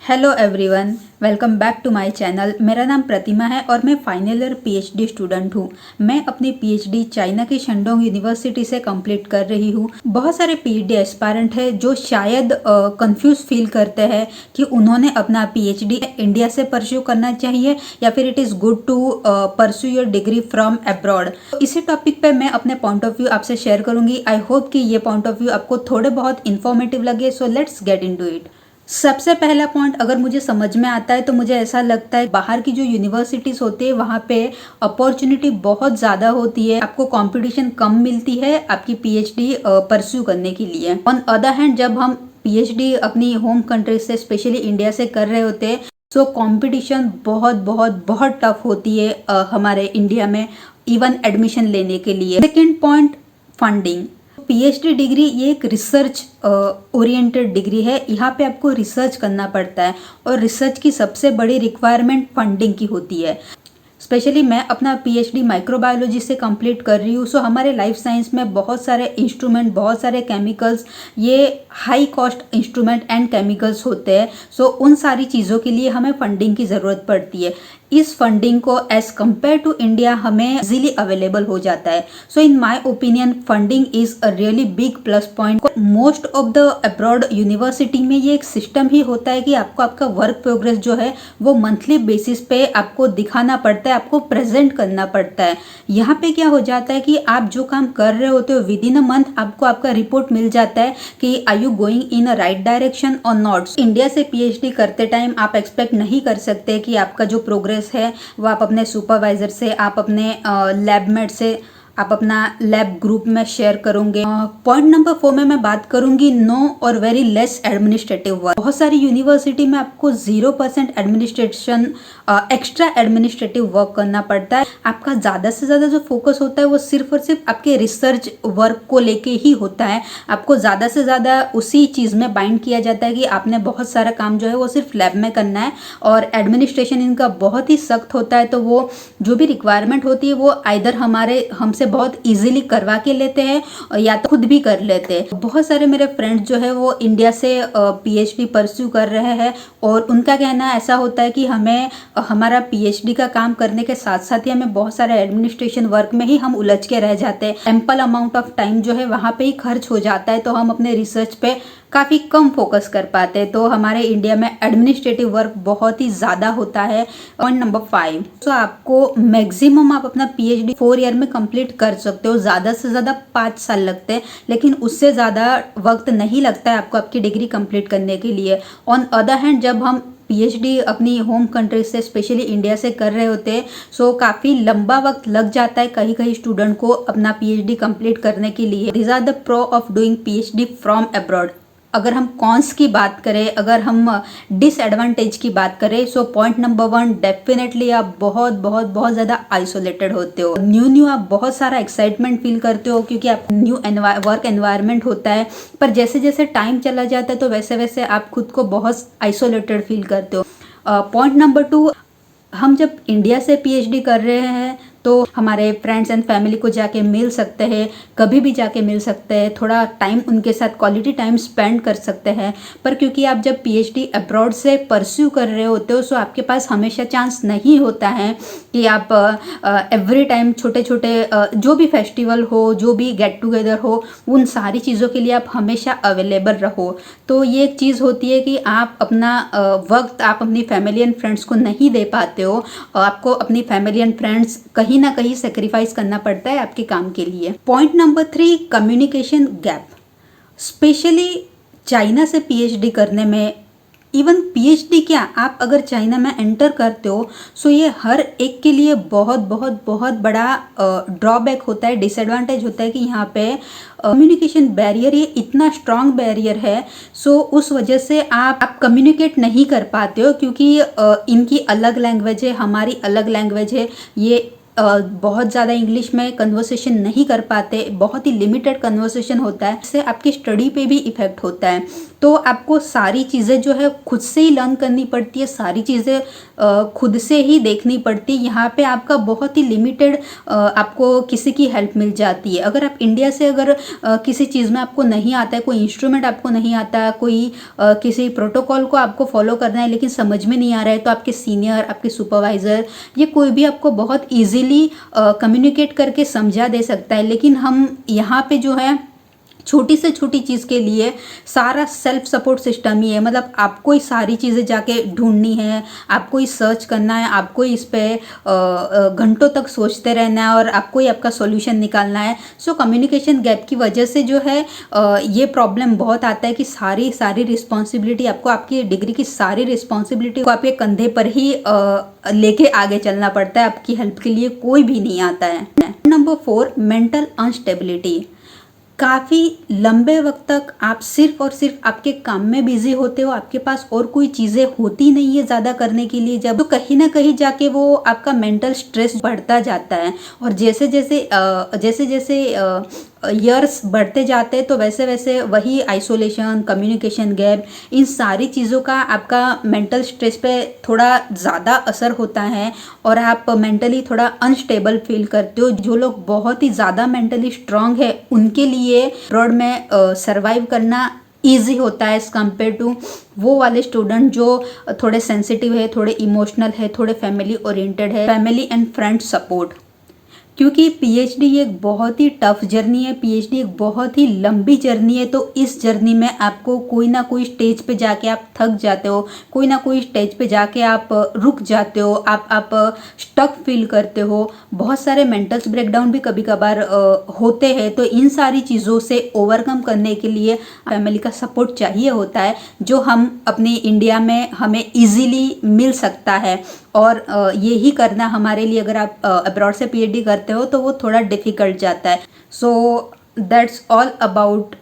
Hello everyone, welcome back to my channel. मेरा नाम प्रतिमा है और मैं फाइनल ईयर पीएचडी स्टूडेंट हूँ। मैं अपनी पीएचडी चाइना की शेंडोंग यूनिवर्सिटी से कंप्लीट कर रही हूँ। बहुत सारे पीएचडी एस्पायरेंट है जो शायद कंफ्यूज फील करते हैं कि उन्होंने अपना पीएचडी इंडिया से परस्यू करना चाहिए या फिर it is good to pursue your degree from abroad. इसी टॉपिक पे मैं अपने पॉइंट ऑफ व्यू आपसे शेयर करूंगी। आई होप कि ये पॉइंट ऑफ व्यू आपको थोड़े बहुत इन्फॉर्मेटिव लगे। So let's get into it. सबसे पहला पॉइंट अगर मुझे समझ में आता है तो मुझे ऐसा लगता है बाहर की जो यूनिवर्सिटीज होती है वहाँ पे अपॉर्चुनिटी बहुत ज़्यादा होती है, आपको कंपटीशन कम मिलती है आपकी पीएचडी परस्यू करने के लिए। ऑन अदर हैंड जब हम पीएचडी अपनी होम कंट्री से स्पेशली इंडिया से कर रहे होते हैं सो कंपटीशन बहुत बहुत बहुत टफ होती है हमारे इंडिया में इवन एडमिशन लेने के लिए। Second point, funding. PhD degree ये एक रिसर्च ओरिएंटेड डिग्री है। यहाँ पे आपको रिसर्च करना पड़ता है और रिसर्च की सबसे बड़ी रिक्वायरमेंट फंडिंग की होती है। स्पेशली मैं अपना पीएचडी माइक्रोबायोलॉजी से कंप्लीट कर रही हूँ। सो हमारे लाइफ साइंस में बहुत सारे इंस्ट्रूमेंट, बहुत सारे केमिकल्स, ये high cost instrument and chemicals होते हैं। सो उन सारी चीज़ों के लिए हमें फंडिंग की ज़रूरत पड़ती है। इस फंडिंग को एज कम्पेयर टू इंडिया हमें इजीली अवेलेबल हो जाता है। So in my opinion funding is a really big plus point. Most of the abroad university में ये एक सिस्टम ही होता है कि आपको आपका वर्क प्रोग्रेस जो है वो मंथली बेसिस पे आपको दिखाना पड़ता है, आपको प्रेजेंट करना पड़ता है। यहाँ पे क्या हो जाता है कि आप जो काम कर रहे होते हो विद इन अ मंथ आपको आपका रिपोर्ट मिल जाता है कि are you going in a right direction और नॉट। इंडिया से पीएचडी करते टाइम आप एक्सपेक्ट नहीं कर सकते कि आपका जो प्रोग्रेस है वो आप अपने सुपरवाइजर से, आप अपने लैबमेट से, आप अपना लैब ग्रुप में शेयर करोगे। पॉइंट नंबर 4 में मैं बात करूंगी नो और वेरी लेस एडमिनिस्ट्रेटिव वर्क। बहुत सारी यूनिवर्सिटी में आपको 0% एडमिनिस्ट्रेशन, एक्स्ट्रा एडमिनिस्ट्रेटिव वर्क करना पड़ता है। आपका ज़्यादा से ज़्यादा जो फोकस होता है वो सिर्फ और सिर्फ आपके रिसर्च वर्क को लेके ही होता है। आपको ज़्यादा से ज़्यादा उसी चीज़ में बाइंड किया जाता है कि आपने बहुत सारा काम जो है वो सिर्फ लैब में करना है और एडमिनिस्ट्रेशन इनका बहुत ही सख्त होता है। तो वो जो भी रिक्वायरमेंट होती है वो आइदर हमसे बहुत इजीली करवा के लेते हैं या तो खुद भी कर लेते हैं। बहुत सारे मेरे फ्रेंड्स जो है वो इंडिया से पीएचडी परस्यू कर रहे हैं और उनका कहना ऐसा होता है कि हमें हमारा पीएचडी का काम करने के साथ साथ ही हमें बहुत सारे एडमिनिस्ट्रेशन वर्क में ही हम उलझ के रह जाते हैं। एम्पल अमाउंट ऑफ टाइम जो है वहाँ पे ही खर्च हो जाता है, तो हम अपने रिसर्च पे काफ़ी कम फोकस कर पाते हैं। तो हमारे इंडिया में एडमिनिस्ट्रेटिव वर्क बहुत ही ज़्यादा होता है। पॉइंट नंबर 5, तो आपको मैक्सिमम आप अपना पीएचडी 4 ईयर में कंप्लीट कर सकते हो। ज़्यादा से ज़्यादा 5 साल लगते हैं, लेकिन उससे ज़्यादा वक्त नहीं लगता है आपको आपकी डिग्री कंप्लीट करने के लिए। ऑन अदर हैंड जब हम पीएचडी अपनी होम कंट्री से स्पेशली इंडिया से कर रहे होते हैं सो काफ़ी लंबा वक्त लग जाता है कहीं कहीं स्टूडेंट को अपना पीएचडी कंप्लीट करने के लिए। These are the pro of doing PhD from abroad. अगर हम कॉन्स की बात करें, अगर हम डिसएडवांटेज की बात करें सो पॉइंट नंबर 1, डेफिनेटली आप बहुत बहुत बहुत ज़्यादा आइसोलेटेड होते हो। न्यू आप बहुत सारा एक्साइटमेंट फील करते हो क्योंकि आप न्यू वर्क एनवायरनमेंट होता है, पर जैसे जैसे टाइम चला जाता है तो वैसे वैसे आप खुद को बहुत आइसोलेटेड फील करते हो। पॉइंट नंबर 2, हम जब इंडिया से पीएचडी कर रहे हैं तो हमारे फ्रेंड्स एंड फैमिली को जाके मिल सकते हैं, कभी भी जाके मिल सकते हैं, थोड़ा टाइम उनके साथ क्वालिटी टाइम स्पेंड कर सकते हैं। पर क्योंकि आप जब पीएचडी अब्रॉड से परस्यू कर रहे होते हो सो आपके पास हमेशा चांस नहीं होता है कि आप एवरी टाइम छोटे छोटे जो भी फेस्टिवल हो, जो भी गेट टुगेदर हो, उन सारी चीज़ों के लिए आप हमेशा अवेलेबल रहो। तो ये एक चीज़ होती है कि आप अपना वक्त आप अपनी फैमिली एंड फ्रेंड्स को नहीं दे पाते हो। आपको अपनी फैमिली एंड फ्रेंड्स कहीं ना कहीं सेक्रीफाइस करना पड़ता है आपके काम के लिए। Point number 3, communication gap. Specially China से पीएचडी करने में, इवन पीएचडी क्या, आप अगर चाइना में एंटर करते हो सो ये हर एक के लिए बहुत बहुत बहुत बड़ा ड्रॉबैक होता है, डिसएडवांटेज होता है कि यहाँ पे कम्युनिकेशन बैरियर, ये इतना स्ट्रांग बैरियर है। सो उस वजह से आप कम्युनिकेट नहीं कर पाते हो क्योंकि इनकी अलग लैंग्वेज है, हमारी अलग लैंग्वेज है। ये बहुत ज़्यादा इंग्लिश में कन्वर्सेशन नहीं कर पाते, बहुत ही लिमिटेड कन्वर्सेशन होता है, इससे आपकी स्टडी पे भी इफ़ेक्ट होता है। तो आपको सारी चीज़ें जो है खुद से ही लर्न करनी पड़ती है, सारी चीज़ें खुद से ही देखनी पड़ती है। यहाँ पे आपका बहुत ही लिमिटेड आपको किसी की हेल्प मिल जाती है। अगर आप इंडिया से अगर किसी चीज़ में आपको नहीं आता है, कोई इंस्ट्रूमेंट आपको नहीं आता है, कोई किसी प्रोटोकॉल को आपको फॉलो करना है लेकिन समझ में नहीं आ रहा है, तो आपके सीनियर, आपके सुपरवाइज़र, ये कोई भी आपको बहुत ईजीली कम्युनिकेट करके समझा दे सकता है। लेकिन हम यहाँ पे जो है छोटी से छोटी चीज़ के लिए सारा सेल्फ सपोर्ट सिस्टम ही है। मतलब आपको ही सारी चीज़ें जाके ढूंढनी है, आपको ही सर्च करना है, आपको ही इस पर घंटों तक सोचते रहना है और आपको ही आपका सॉल्यूशन निकालना है। सो कम्युनिकेशन गैप की वजह से जो है ये प्रॉब्लम बहुत आता है कि सारी रिस्पॉन्सिबिलिटी आपको, आपकी डिग्री की सारी रिस्पॉन्सिबिलिटी को आपके कंधे पर ही लेके आगे चलना पड़ता है। आपकी हेल्प के लिए कोई भी नहीं आता है। Number 4, mental instability. काफ़ी लंबे वक्त तक आप सिर्फ और सिर्फ आपके काम में बिजी होते हो, आपके पास और कोई चीज़ें होती नहीं है ज़्यादा करने के लिए, जब तो कहीं ना कहीं जाके वो आपका मेंटल स्ट्रेस बढ़ता जाता है। और जैसे जैसे ईयर्स बढ़ते जाते हैं तो वैसे वैसे वही आइसोलेशन, कम्युनिकेशन गैप, इन सारी चीज़ों का आपका मेंटल स्ट्रेस पे थोड़ा ज़्यादा असर होता है और आप मेंटली थोड़ा अनस्टेबल फील करते हो। जो लोग बहुत ही ज़्यादा मेंटली स्ट्रांग है उनके लिए अब्रॉड में सर्वाइव करना ईजी होता है एज़ कम्पेयर टू वो वाले स्टूडेंट जो थोड़े सेंसिटिव है, थोड़े इमोशनल है, थोड़े फैमिली ओरिएंटेड है। फैमिली एंड फ्रेंड सपोर्ट, क्योंकि पीएचडी एक बहुत ही टफ जर्नी है, पीएचडी एक बहुत ही लंबी जर्नी है। तो इस जर्नी में आपको कोई ना कोई स्टेज पे जाके आप थक जाते हो, कोई ना कोई स्टेज पे जाके आप रुक जाते हो, आप स्टक फील करते हो। बहुत सारे मेंटल ब्रेकडाउन भी कभी कभार होते हैं। तो इन सारी चीज़ों से ओवरकम करने के लिए फैमिली का सपोर्ट चाहिए होता है, जो हम अपने इंडिया में हमें ईजीली मिल सकता है। और ये ही करना हमारे लिए, अगर आप अब्रॉड से पीएचडी करते हो तो वो थोड़ा डिफ़िकल्ट जाता है। So that's all about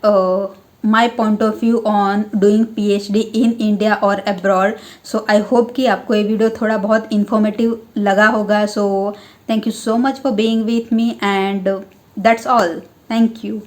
my point of view on doing PhD in India और अब्रॉड। सो आई होप कि आपको ये वीडियो थोड़ा बहुत इन्फॉर्मेटिव लगा होगा। So thank you so much for being with me and that's all. Thank you.